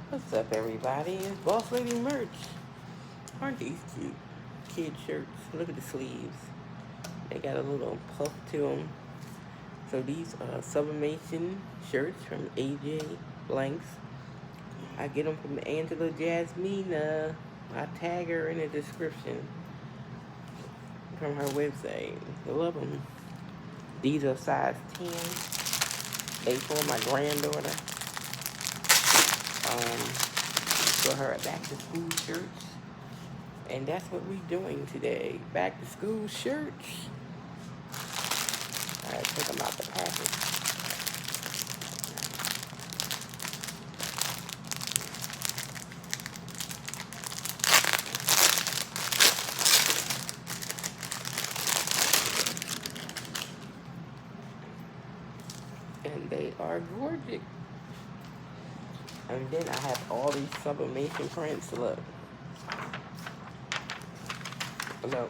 What's up, everybody? It's Boss Lady Merch. Aren't these cute? Kid shirts. Look at the sleeves. They got a little puff to them. So these are sublimation shirts from AJ Blanks. I get them from Angela Jasmina. I tag her in the description from her website. I love them. These are size 10. They for my granddaughter. For her back to school shirts. And that's what we're doing today. Back to school shirts. Alright, take them out the package. And they are gorgeous. And then I have all these sublimation prints. Look. Look.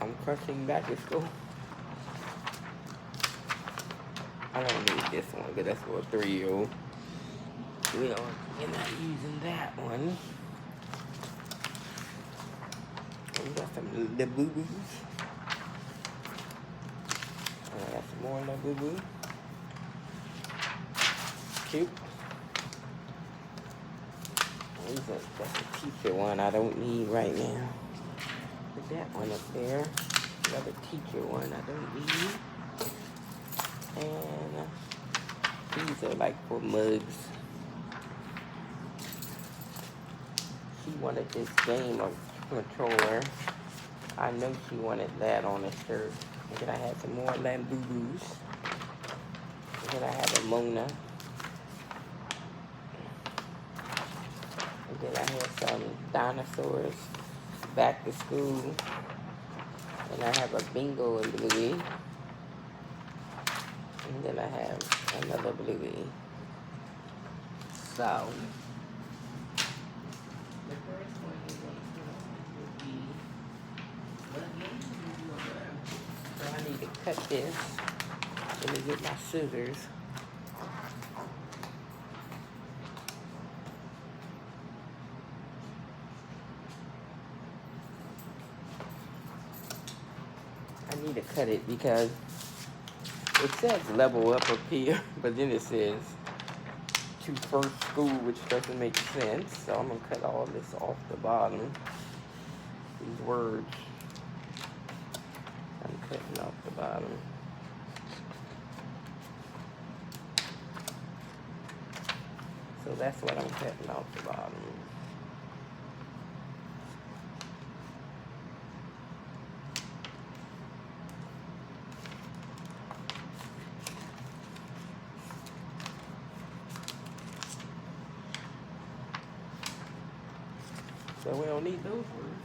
I'm crushing back to school. I don't need this one because that's for a 3-year-old. We're not using that one. We got some the boo-boos. I got some more of the boo-boo. Cute. That's a teacher one I don't need right now. Put that one up there. Another teacher one I don't need. And these are like for mugs. She wanted this game of controller. I know she wanted that on the shirt. And then I had some more Lamb Boo-Boos. And then I have a Mona. And then I had some dinosaurs back to school. And I have a bingo in Bluey. And then I have another Bluey. So the first one is would be so I need to cut this. Let me get my scissors. I need to cut it because it says level up here, but then it says to first school, which doesn't make sense. So I'm gonna cut all this off the bottom. These words. I'm cutting off the bottom. So that's what I'm cutting off the bottom. So we don't need those words.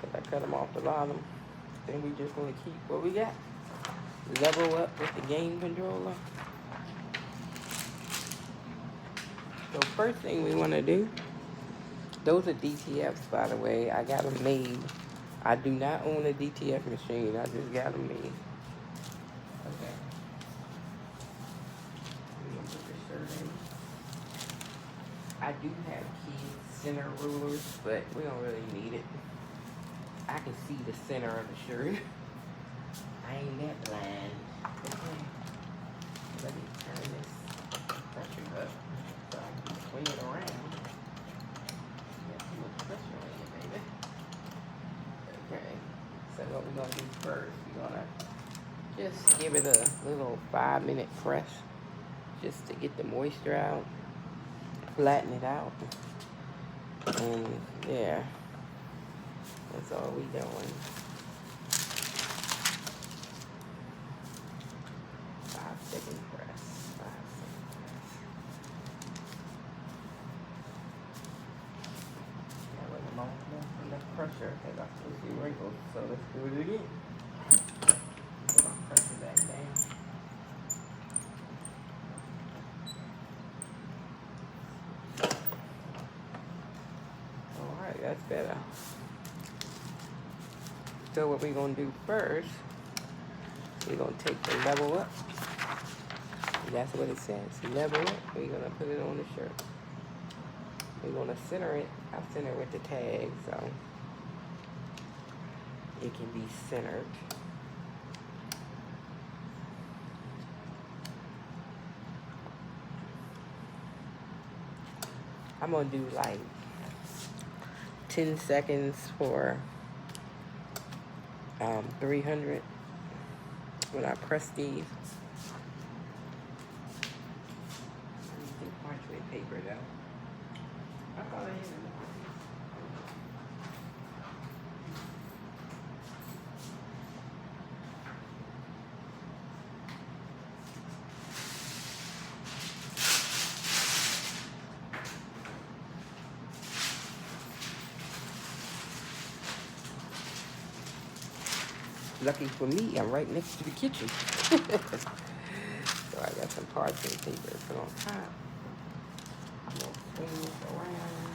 But I cut them off the bottom. Then we just gonna keep what we got. Level up with the game controller. So first thing we wanna do, those are DTFs by the way. I got them made. I do not own a DTF machine. I just got them made. Okay. We're gonna put the shirt in. I do have kids center rulers, but we don't really need it. I can see the center of the shirt. I ain't that blind. Okay. Let me turn this pressure up so I can swing it around. Got too much pressure on it, baby. Okay. So what we're gonna do first, we're gonna just give it a little 5-minute press just to get the moisture out. Flatten it out. And yeah. That's all we doing. 5-second press. 5-second press. That wasn't long enough pressure because I still see wrinkles. So let's do it again. Put my pressure back down. Alright, that's better. So what we're going to do first, we're going to take the level up. That's what it says. Level it. We're going to put it on the shirt. We're going to center it. I'll center it with the tag so it can be centered. I'm going to do like 10 seconds for 300 when I press these. Parchment paper though. I thought I had enough. Lucky for me, I'm right next to the kitchen. So I got some parchment paper to put on top. I'm going to swing this around.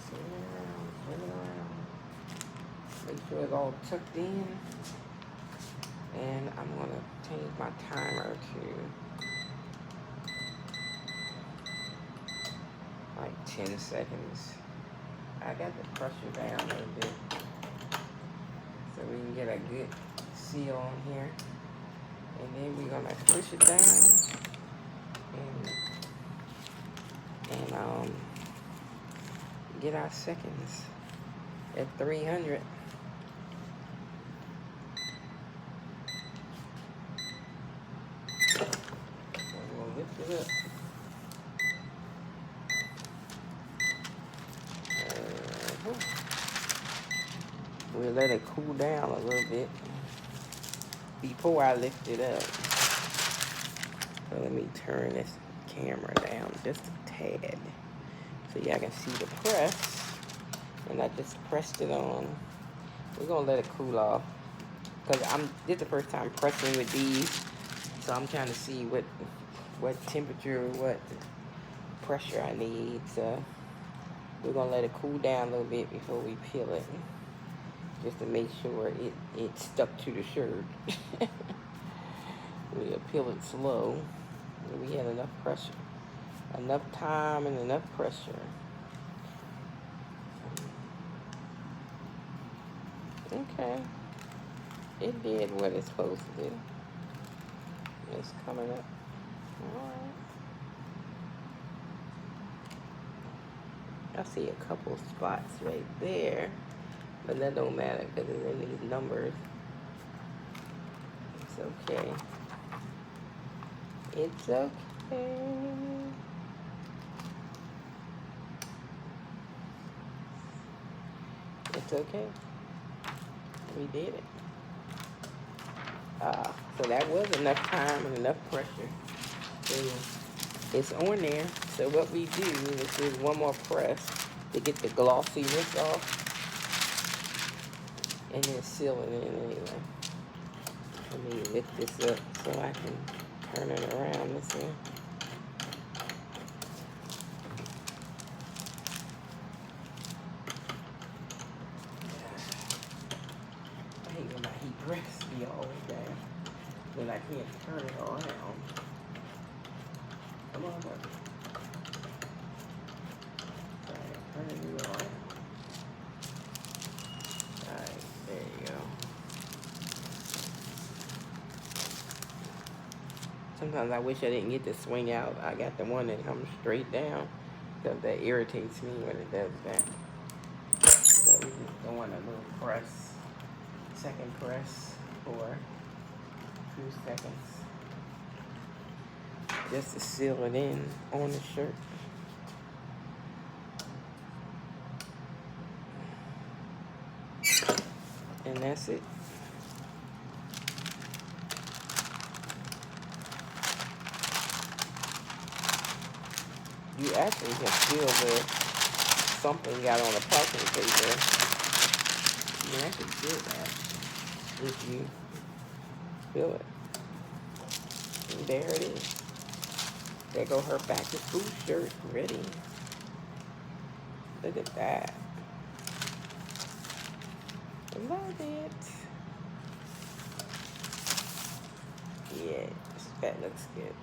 Swing it around, swing it around. Make sure it's all tucked in. And I'm going to change my timer to like 10 seconds. I got the pressure down a little bit so we can get a good seal on here. And then we're going to push it down and get our seconds at 300. We'll lift it up. We'll let it cool down a little bit before I lift it up. So let me turn this camera down just a tad so y'all can see the press. And I just pressed it on. We're gonna let it cool off because this is the first time pressing with these, so I'm trying to see what temperature, what pressure I need. So we're gonna let it cool down a little bit before we peel it, just to make sure it stuck to the shirt. We'll peel it slow. We had enough pressure, enough time, and enough pressure. Okay, it did what it's supposed to do. It's coming up. All right. I see a couple spots right there, but that don't matter because it's in these numbers. It's okay. It's okay. It's okay. We did it. So that was enough time and enough pressure. So it's on there. So what we do is do one more press to get the glossiness off, and then seal it in anyway. Let me lift this up so I can turn it around this way. I hate when my heat press be all the way down, then I can't turn it all around. Come on, buddy. Alright, turn it around. Alright, there you go. Sometimes I wish I didn't get the swing out. I got the one that comes straight down, because that irritates me when it does that. So we just go on a little press, second press for 2 seconds, just to seal it in on the shirt. And that's it. You actually can feel something got on the parchment paper. You can actually feel that if you feel it. And there it is. There go her back to school shirt ready. Look at that. Love it. Yes, that looks good.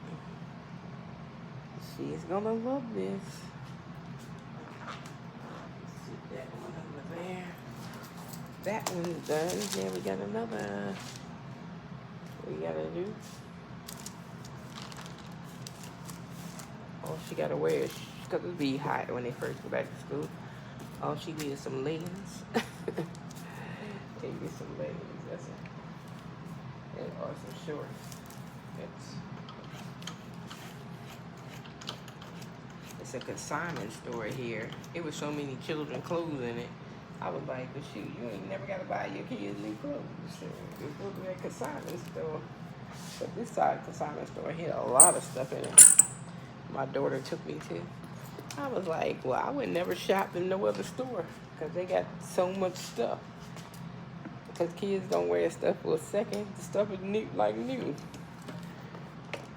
She's gonna love this. Sit that one over there. That one's done. Then we got another. What we gotta do? All she gotta wear is, because it'll be hot when they first go back to school. All she needs is some leggings. They get some leggings, that's it. And or some shorts. It's a consignment store here. It was so many children clothes in it. I was like, but shoot, you ain't never gotta buy your kids new clothes. So it's supposed to be a consignment store. But this side consignment store had a lot of stuff in it. My daughter took me to. I was like, well, I would never shop in no other store because they got so much stuff. Because kids don't wear stuff for a second. The stuff is new, like new.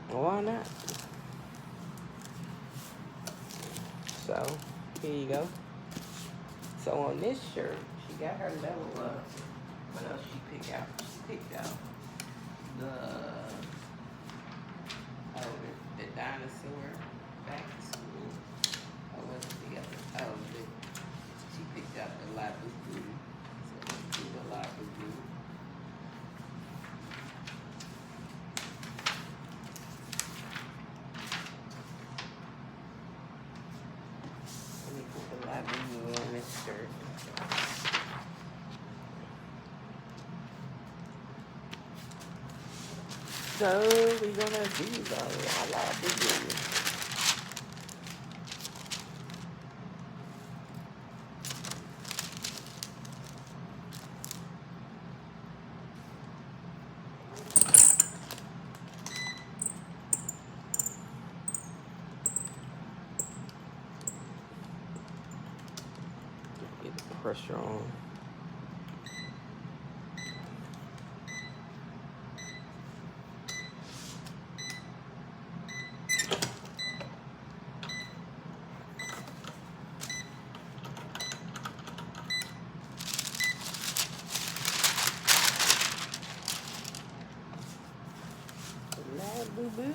Why not? So, here you go. So on this shirt, she got her level up. What else she picked out? She picked out the dinosaur back to school. Oh, what's the other? Oh, she picked out the lapis blue. So let's do the lapis blue. Let me put the lapis blue on this shirt. So we're gonna do the lapis blue. Get the pressure on. Boo boo.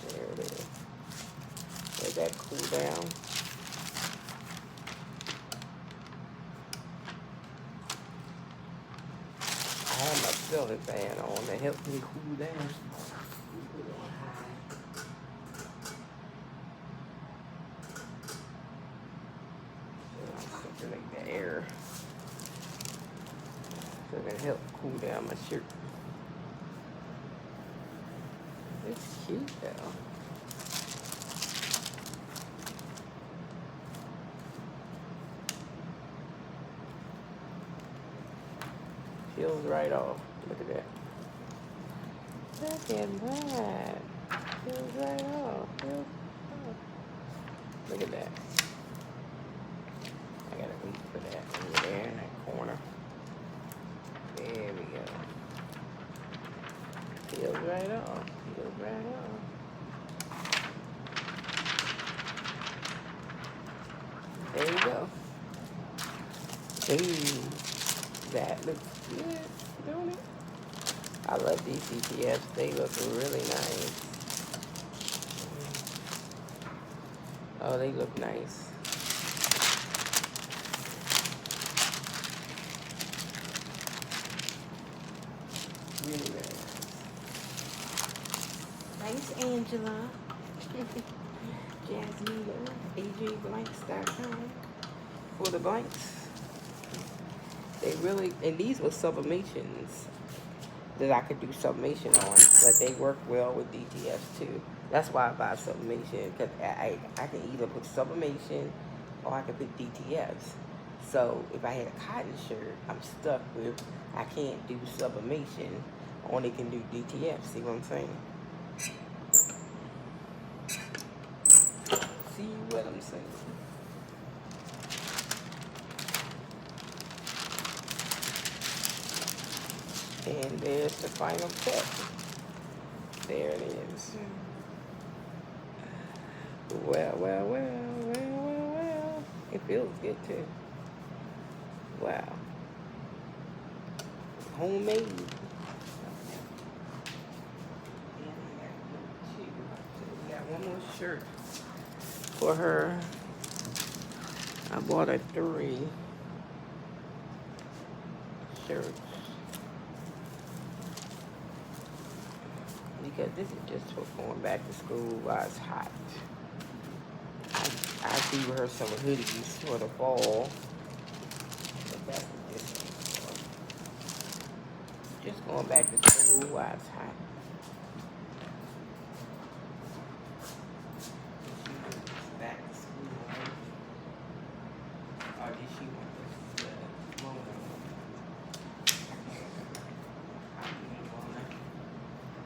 There it is. Let that cool down. I have my ceiling fan on that helps me cool down. Put it on high. So I'm circulating the air. So it can help cool down my shirt. It's cute though. Peels right off. Look at that. Look at that. Peels right off. Peels off. Look at that. I gotta reach for that over there in that corner. There we go. Peels right off. Peels right off. There you go. Ooh, that looks good, don't it? I love these DTFs. They look really nice. Oh, they look nice. Really nice. Thanks, Angela. Jasmine, AJBlanks.com for the blanks. They really, and these were sublimations that I could do sublimation on, but they work well with DTFs too. That's why I buy sublimation, because I can either put sublimation or I can put DTFs. So if I had a cotton shirt, I'm stuck with, I can't do sublimation, only can do DTF. See what I'm saying? See what I'm saying? And there's the final cut. There it is. Well, well, well, well, well, well. It feels good too. Wow. Homemade. shirt for her. I bought her 3 shirts because this is just for going back to school while it's hot. I threw her some hoodies for the fall, but that's what this is for. Just going back to school while it's hot. Back to school, right? Or did she want this Mona one? I need Mona.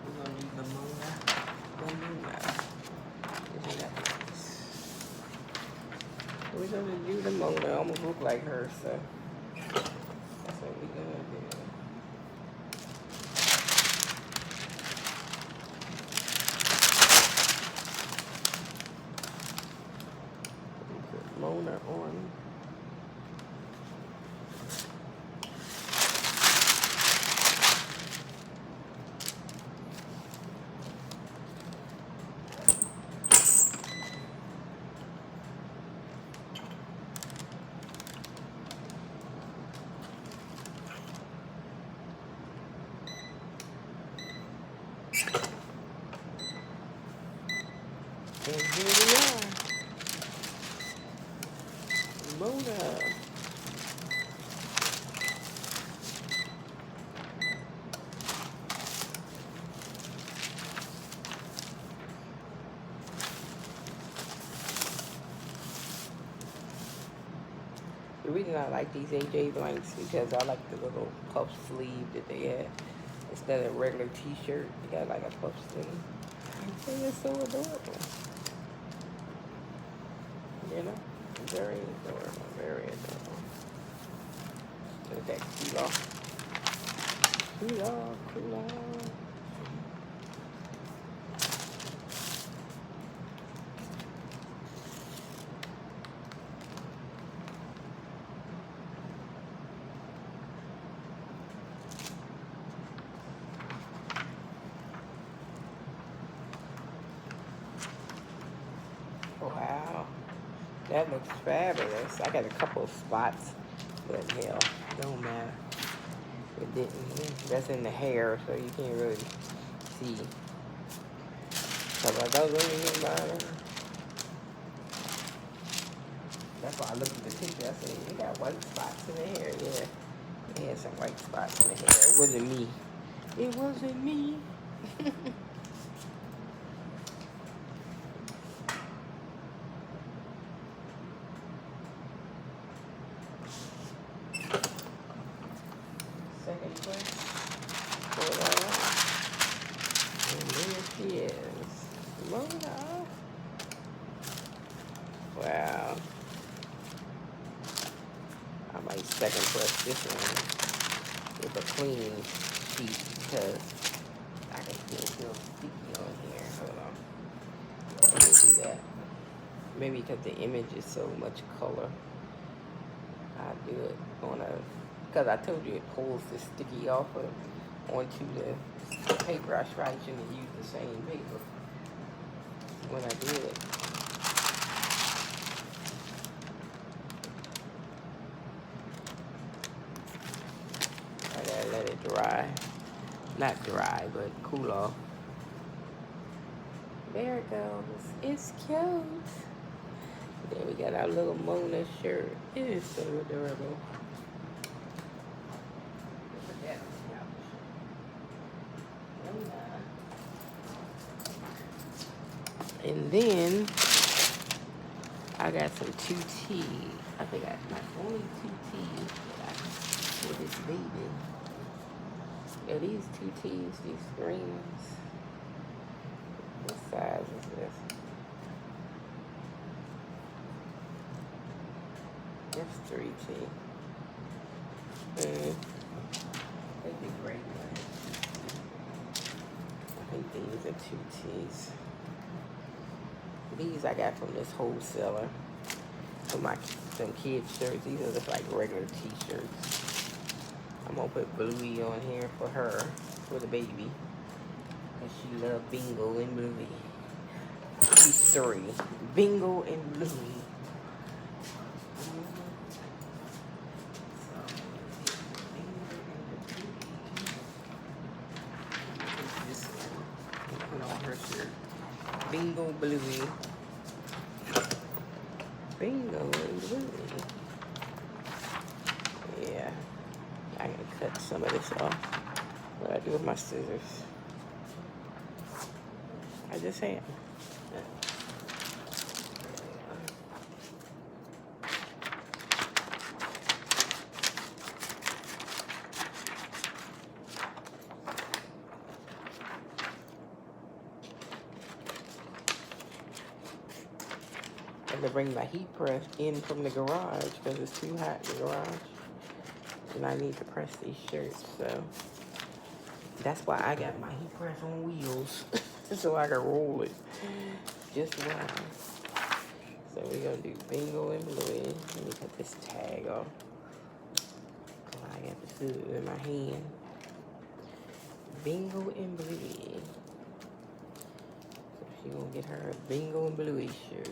We're gonna need the Mona. We're gonna do the Mona. Almost look like her, so that's what we're gonna do. Put Mona on. And here we are. Mona. The reason I like these AJ blanks because I like the little puff sleeve that they have. Instead of a regular t-shirt, you got like a puff sleeve. And it's so adorable. You know? Very adorable. Very adorable. Look at that cool off. Cool off, cool off. Wow. That looks fabulous. I got a couple of spots, but hell, don't matter. It didn't. That's in the hair, so you can't really see. So that doesn't even matter. That's why I looked at the picture. I said, you got white spots in the hair. Yeah, it had some white spots in the hair. It wasn't me. It wasn't me. Second place. And there she is. Mona. Wow. I might second press this one with a clean sheet because I can still feel sticky on here. Hold on. Let me do that. Maybe because the image is so much color. I'll do it on a, because I told you it pulls the sticky off of onto the paper. I probably shouldn't have used the same paper when I did it. I gotta let it dry. Not dry, but cool off. There it goes. It's cute. There we got our little Mona shirt. It is so adorable. Put that on the couch. And then I got some 2T. I think I my only 2T for this baby. Yeah, these 2Ts, these green ones. What size is this? That's 3T. They'd be great, right? I think these are 2Ts. These I got from this wholesaler. For some kids' shirts. These are just like regular t-shirts. I'm gonna put Bluey on here for her, for the baby. Cause she loves Bingo and Bluey. she's 3. Bingo and Bluey. Put on her shirt. Bingo Bluey. Bingo and Bluey. Yeah. I gotta cut some of this off. What do I do with my scissors? I just am. I had to bring my heat press in from the garage because it's too hot in the garage. And I need to press these shirts, so that's why I got my heat press on wheels. So I can roll it just right. So we're gonna do Bingo and Bluey. Let me cut this tag off. I got the food in my hand. Bingo and Bluey. So she gonna get her a Bingo and Bluey shirt.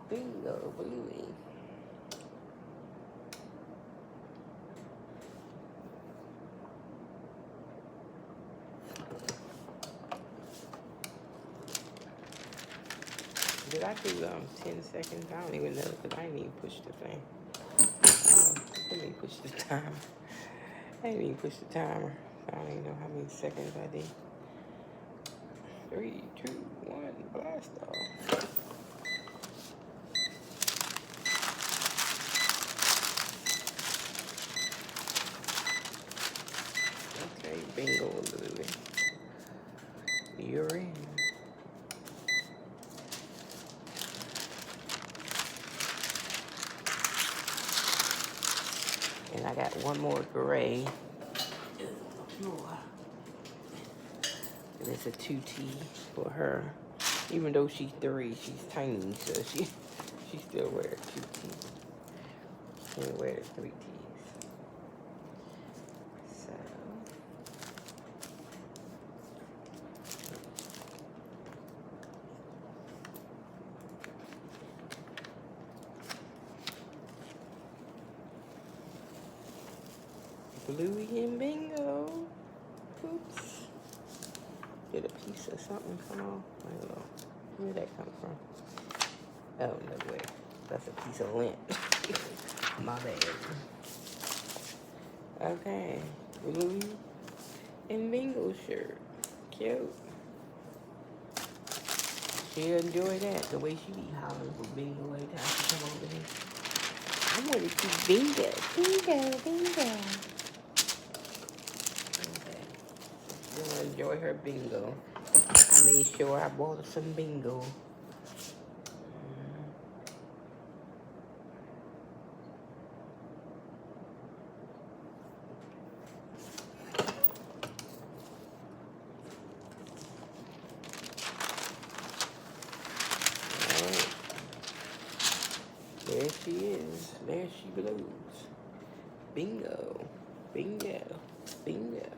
Bingo, Bluey. Did I do 10 seconds? I don't even know because I didn't even push the thing. Let me push the timer. I didn't even push the timer. I don't even know how many seconds I did. 3, 2, 1, blast off. Okay, Bingo and Bluey. You're in. And I got one more gray. And it's a 2T for her. Even though she's 3, she's tiny, so she still wears 2T. She can't wear the 3Ts. So Bluey and Bingo. Oops. Did a piece of something come off? I don't know. Where'd that come from? Oh, no way. That's a piece of lint. My bad. Okay. Bluey and Bingo shirt. Cute. She'll enjoy that. The way she be hollering for Bingo every time she come over here. I want to see Bingo. Bingo, Bingo. Okay. She's going to enjoy her Bingo. I made sure I bought her some Bingo. There she is. There she blows. Bingo. Bingo. Bingo.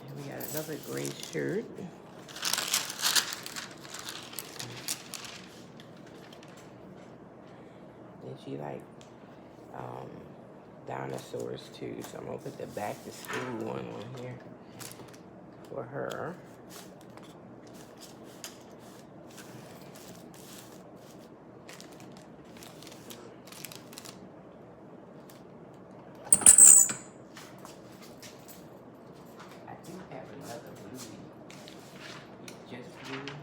And we got another gray shirt. And she like dinosaurs too. So I'm gonna put the back to school one on here for her. I do have another Bluey. It's just Bluey.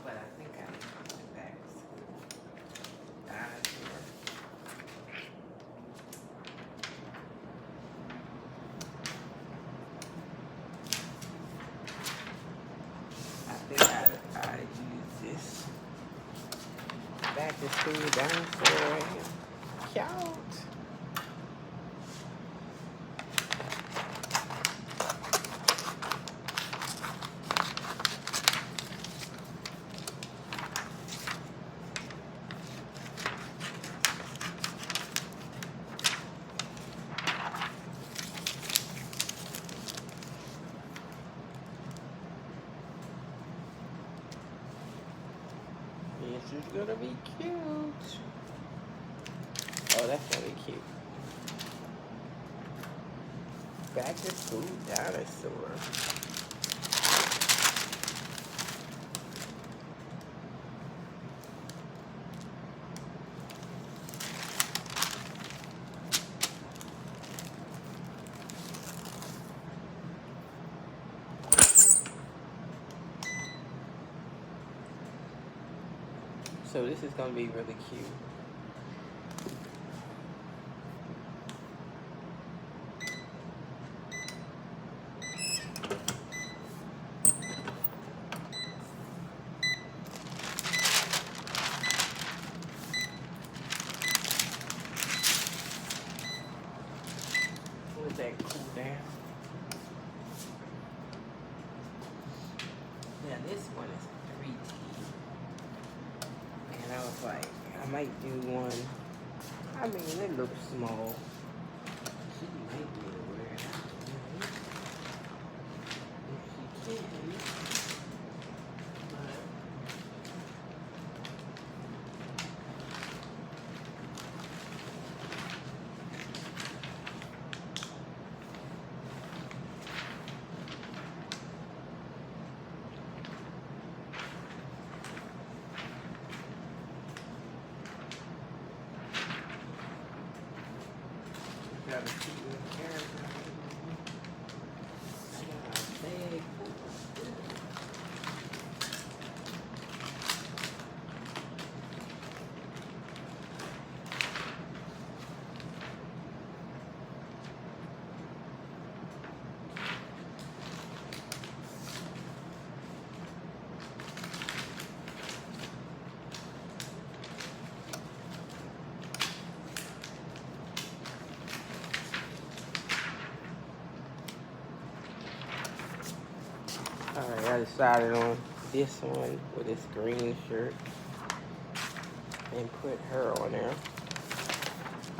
But I think I need to put the back to school. Dinosaur. I think I use this back to school dinosaur right here. Cute. gonna be cute. Oh, that's gonna be cute. Back to school dinosaur. So this is gonna be really cute. Let that cool down. Now this one is 3T. And I was like, I might do one. I mean, it looks small. She might be able to wear it out. If she can. But gotta keep the camera. I got a big. Alright, I decided on this one with this green shirt and put her on there.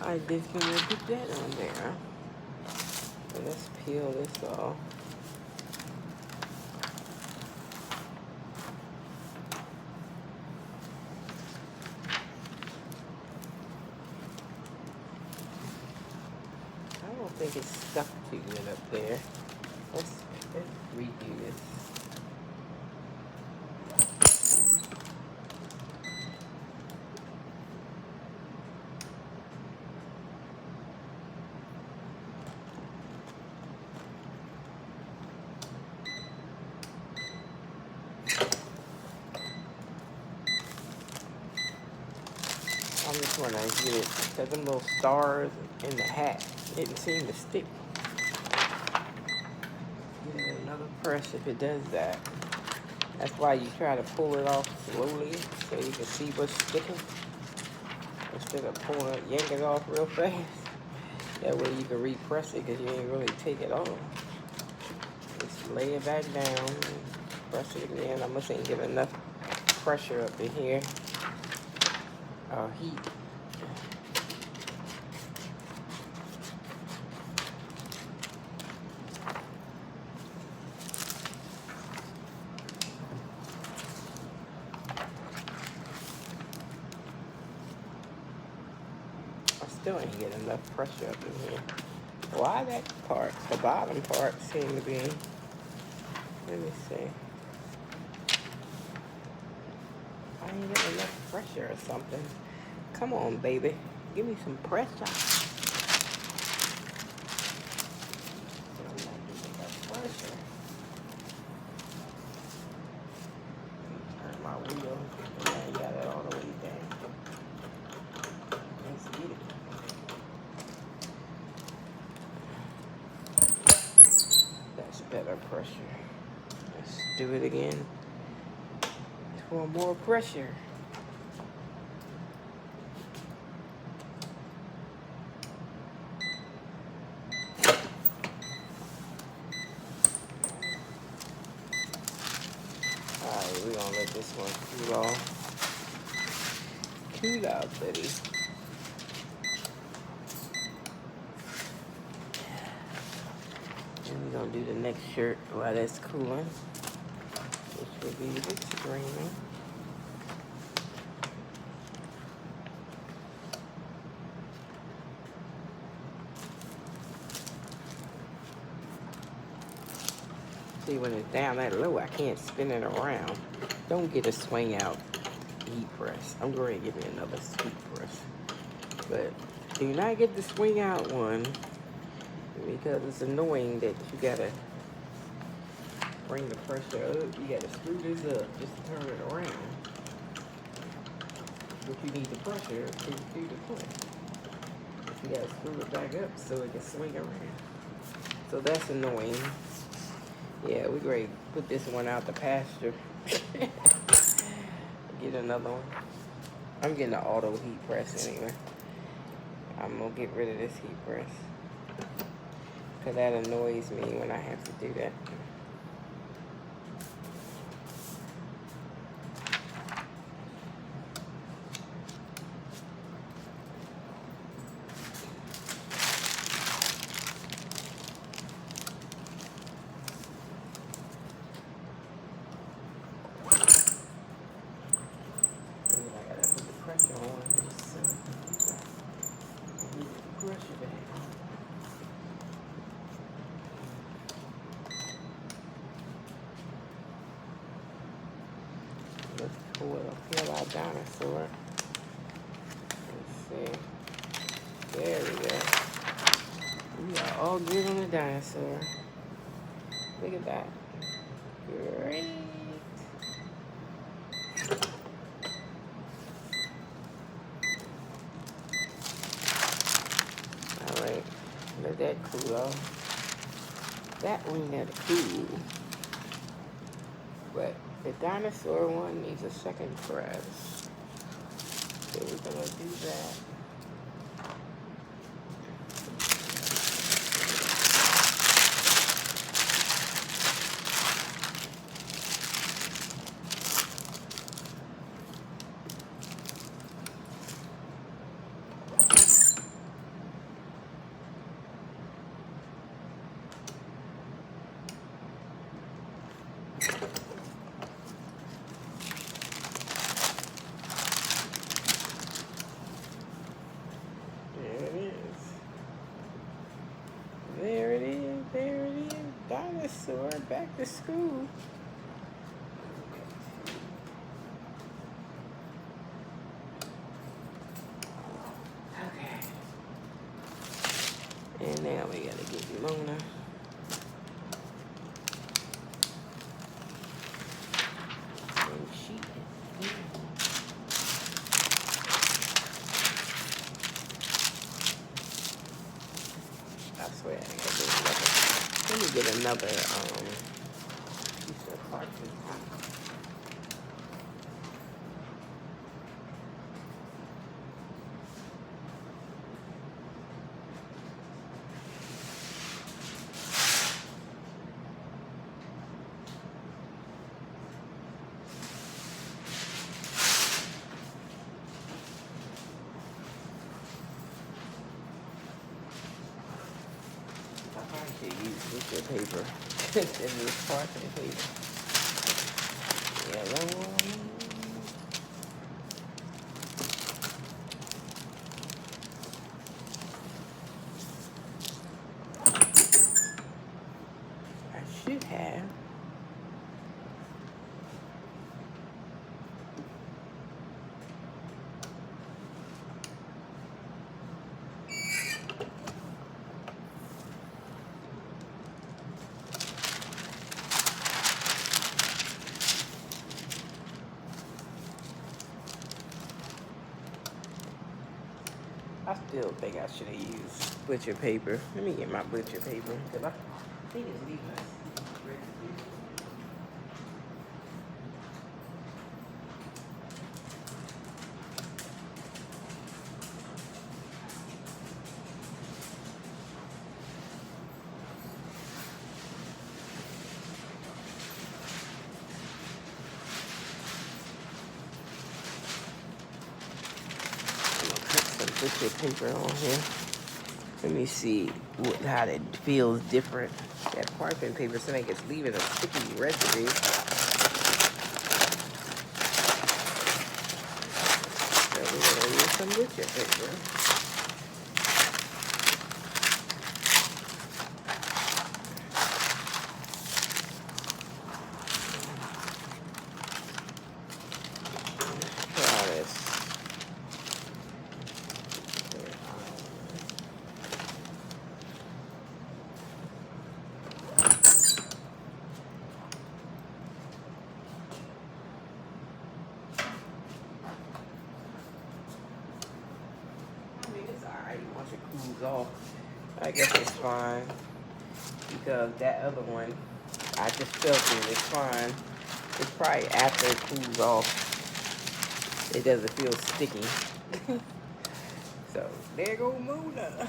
I just gonna put that on there. So let's peel this off. I don't think it's stuck too good up there. Let's redo this. I'm just gonna get it because them little stars in the hat didn't seem to stick. Give it another press if it does that. That's why you try to pull it off slowly so you can see what's sticking. Instead of pulling it, yanking it off real fast. That way you can repress it because you ain't really take it off. Just lay it back down and press it again. I must ain't give enough pressure up in here. Heat. I still ain't getting enough pressure up in here. Why that part, the bottom part seem to be, let me see. I ain't getting enough pressure or something. Come on, baby. Give me some pressure. I'm not getting enough pressure. Turn my wheel. Yeah, you got it all the way down. Let's get it. That's better pressure. Let's do it again. For more pressure. Alright, we're gonna let this one cool off. Cool out, buddy. And we're gonna do the next shirt while that's cooling. Which will be this green. See, when it's down that low, I can't spin it around. Don't get a swing out heat press. I'm going to give me another heat press. But do not get the swing out one, because it's annoying that you gotta bring the pressure up. You gotta screw this up just to turn it around. But you need the pressure to do the play. You gotta screw it back up so it can swing around. So that's annoying. Yeah, we're ready to put this one out the pasture. Get another one. I'm getting an auto heat press anyway. I'm gonna get rid of this heat press, because that annoys me when I have to do that. I gotta put the pressure on this. Pressure down. Let's pull our dinosaur. Let's see. There we go. We are all good on the dinosaur. Look at that. Great. Alright. Let that cool off. That one had to cool. But the dinosaur one needs a second press. So we're gonna do that. There it is. There it is. Dinosaur back to school. Okay. And now we gotta get Mona. And she is here. I swear I gotta do another. Let me get another piece of parchment. I should use butcher paper instead of this parchment paper. Yellow one. I should have. I still think I should have used butcher paper. Let me get my butcher paper, because I think it's leaving us. Butcher paper on here. Let me see how that feels different. That parchment paper seems like it's leaving a sticky residue. So we're gonna use some butcher paper. cools off. I guess it's fine because that other one, I just felt it. It's fine. It's probably after it cools off, it doesn't feel sticky. So there go Mona.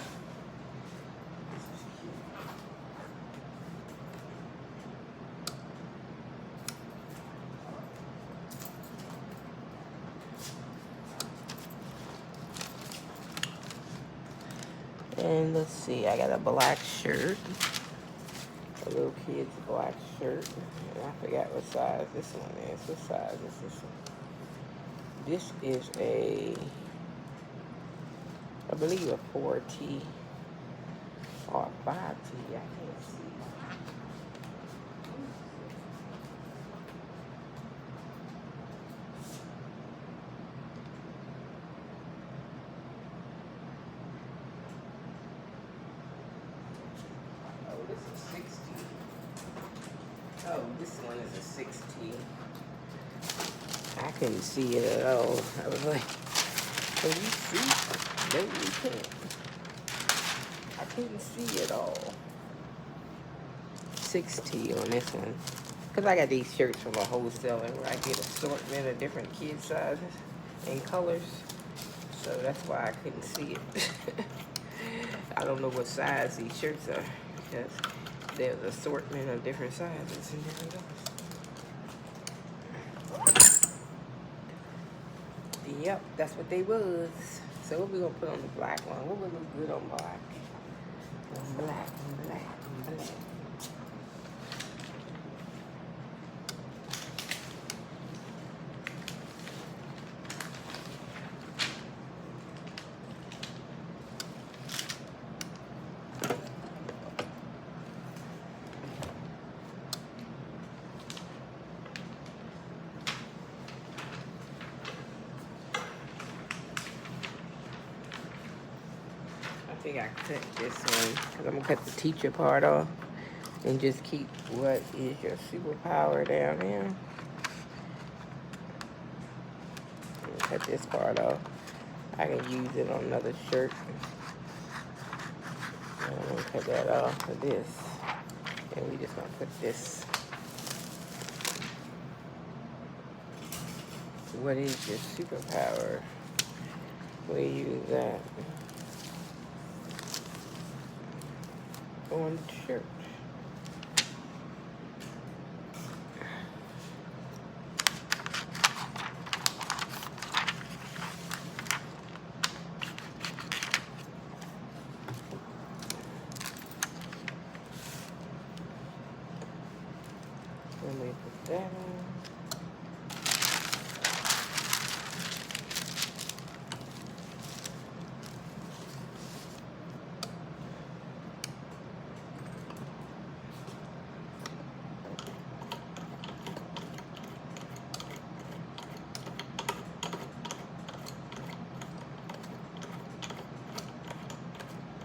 And let's see, I got a black shirt. A little kid's black shirt. And I forgot what size this one is. What size is this one? This is I believe a 4T or a 5T. I can't see. Oh, this one is a 16. I couldn't see it at all. I was like, can you see? No, you can't. I couldn't see it all. 6T on this one. Because I got these shirts from a wholesaler where I get assortment of different kid sizes and colors. So that's why I couldn't see it. I don't know what size these shirts are because there's an assortment of different sizes and different colors. Yep, that's what they was. So what we gonna put on the black one? What would look good on black? On black, on black, on black. I think I cut this one because I'm gonna cut the teacher part off and just keep what is your superpower down here. Cut this part off. I can use it on another shirt. And I'm gonna cut that off for this. And we just gonna put this. What is your superpower? We use that on the shirt. Let me put that on.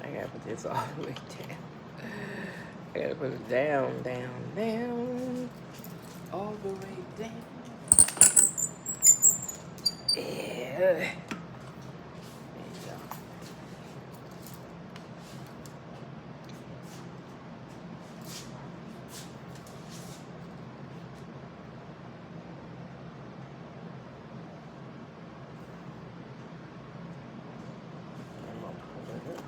I gotta put this all the way down. I gotta put it down, down, down. All the way down. Yeah. There you go. I'm gonna put it.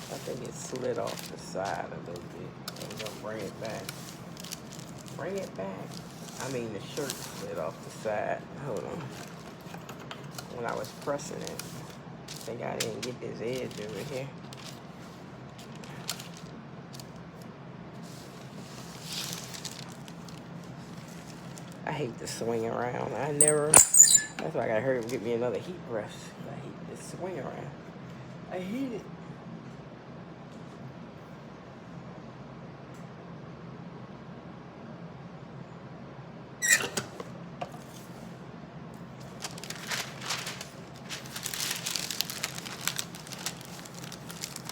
I think it slid off the side a little bit. I'm gonna bring it back. Bring it back. I mean, the shirt slid off the side. Hold on. When I was pressing it, I think I didn't get this edge over here. I hate to swing around. That's why I gotta hurry up and get me another heat brush. I hate to swing around. I hate it.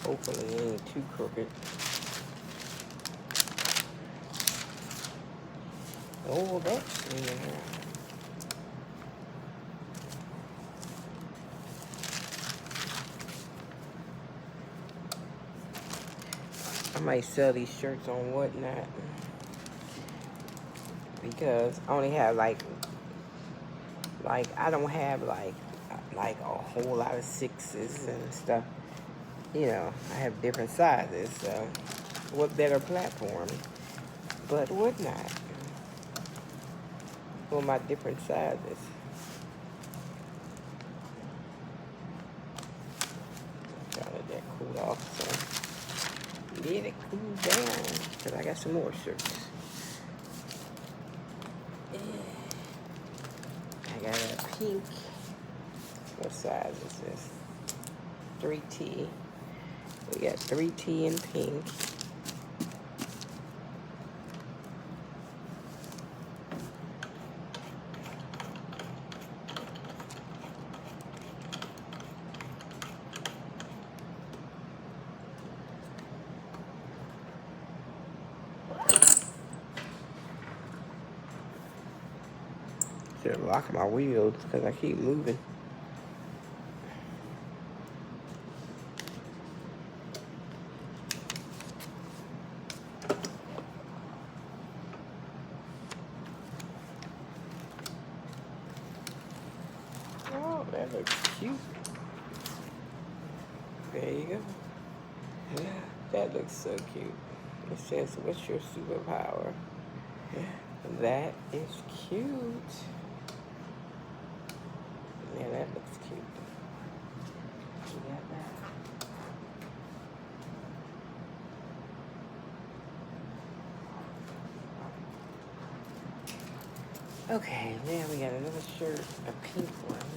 Hopefully it ain't too crooked. Oh, that's swinging around. I might sell these shirts on Whatnot because I only have like I don't have like a whole lot of sixes and stuff. You know, I have different sizes, so what better platform but Whatnot for my different sizes. Try to let that cool off, so let it cool down because I got some more shirts. I got a pink. What size is this? 3T. We got 3T in pink. Should lock my wheels because I keep moving. Oh, that looks cute. There you go. That looks so cute. It says, "What's your superpower?" That is cute. Yeah, that looks cute. You got that. Okay, now we got another shirt, a pink one.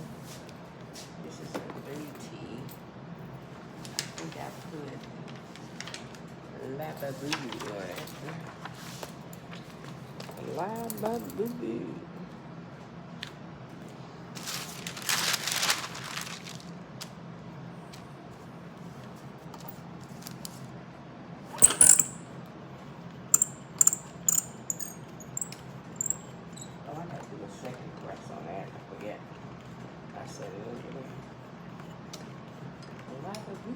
This is a 3T. I think I put Lababoo on it. Lababoo. Oh, I gotta do a second press on that. I forget. I said it over there. Lababoo.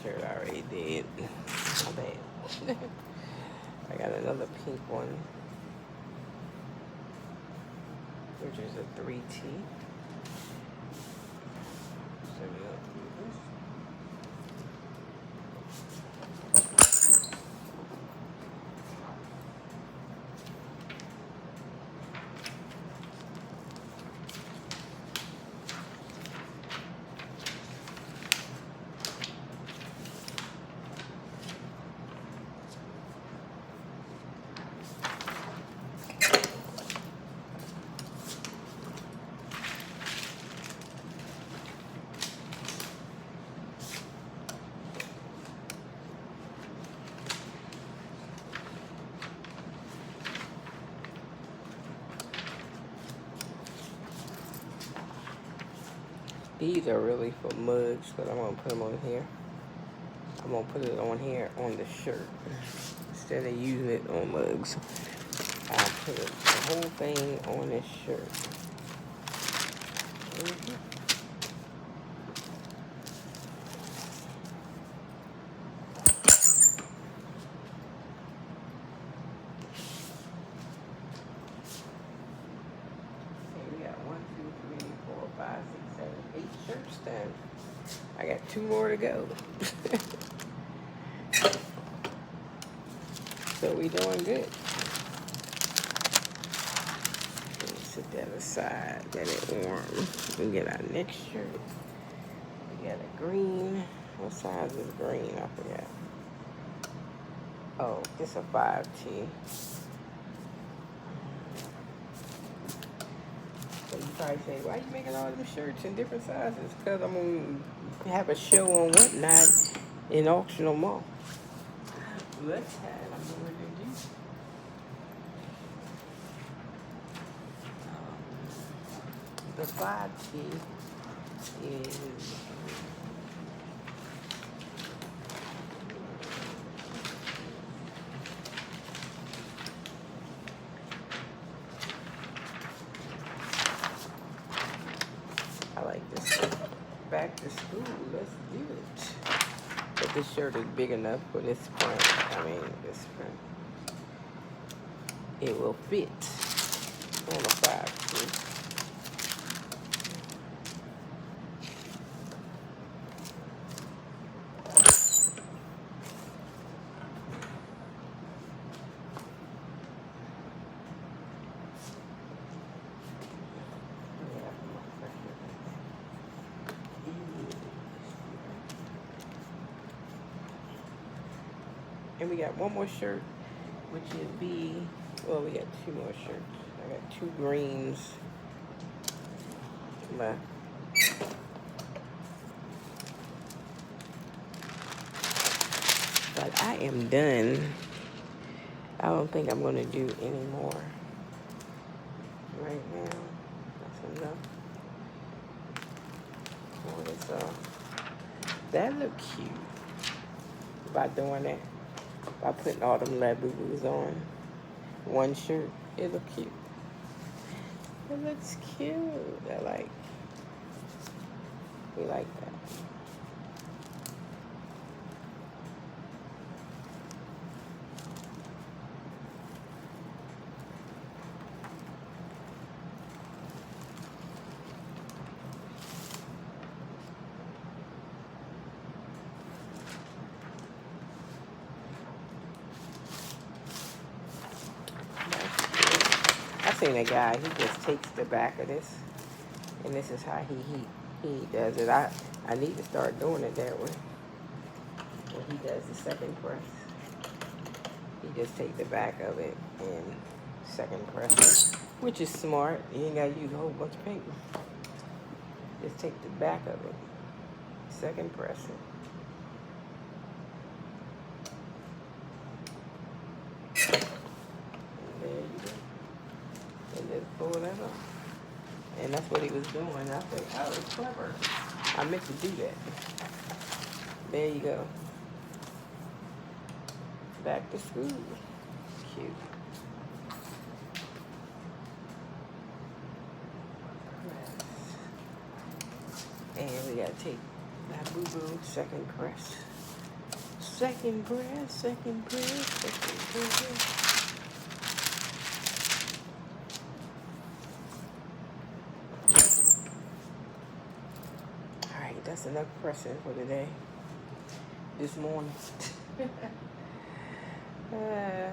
shirt I already did. My bad. I got another pink one, which is a 3T. So we're gonna do this. These are really for mugs, but I'm going to put them on here. I'm going to put it on here on the shirt instead of using it on mugs. I'll put the whole thing on this shirt. We got 1, 2, 3, 4, 5, 6, 7, 8 shirts done. I got 2 more to go. So we doing good. Set that aside, let it warm. We get our next shirt. We got a green. What size is green? I forgot. Oh, it's a 5T. So you probably say, why are you making all them shirts in different sizes? Because I'm going to have a show on Whatnot in Auction Mall. Let's have it. I'm going to do. The 5T is I like this. Back to school, let's do it. But this shirt is big enough for this print. I mean, this print. It will fit on a 5T. And we got one more shirt, which would be, well, we got 2 more shirts. I got 2 greens left. But I am done. I don't think I'm going to do any more right now. That's enough. Oh, it's, that look cute by doing that. By putting all them labubus on one shirt, it look cute. It looks cute. I like. We like that. I seen a guy, he just takes the back of this, and this is how he does it. I need to start doing it that way. When he does the second press, he just take the back of it and second press it, which is smart. You ain't gotta use a whole bunch of paper. Just take the back of it, second press it. Pull that up. And that's what he was doing. I said, oh, it's clever. I meant to do that. There you go. Back to school. Cute. And we gotta take that boo-boo second press. Second breath, second breath, second breath. Alright, that's enough pressing for today. This morning. I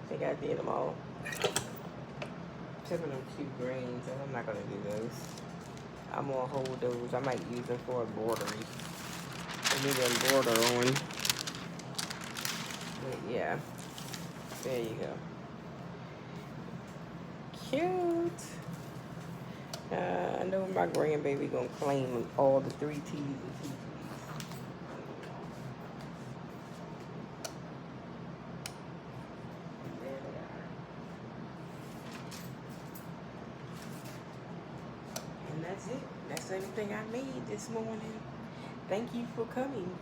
think I did them all. Except for them 2 greens, I'm not going to do those. I'm going to hold those. I might use them for embroidery. Maybe embroider on. But yeah. There you go. Cute. I know my grandbaby going to claim all the 3 T's and 2 T's. And that's it. That's everything I made this morning. Thank you for coming.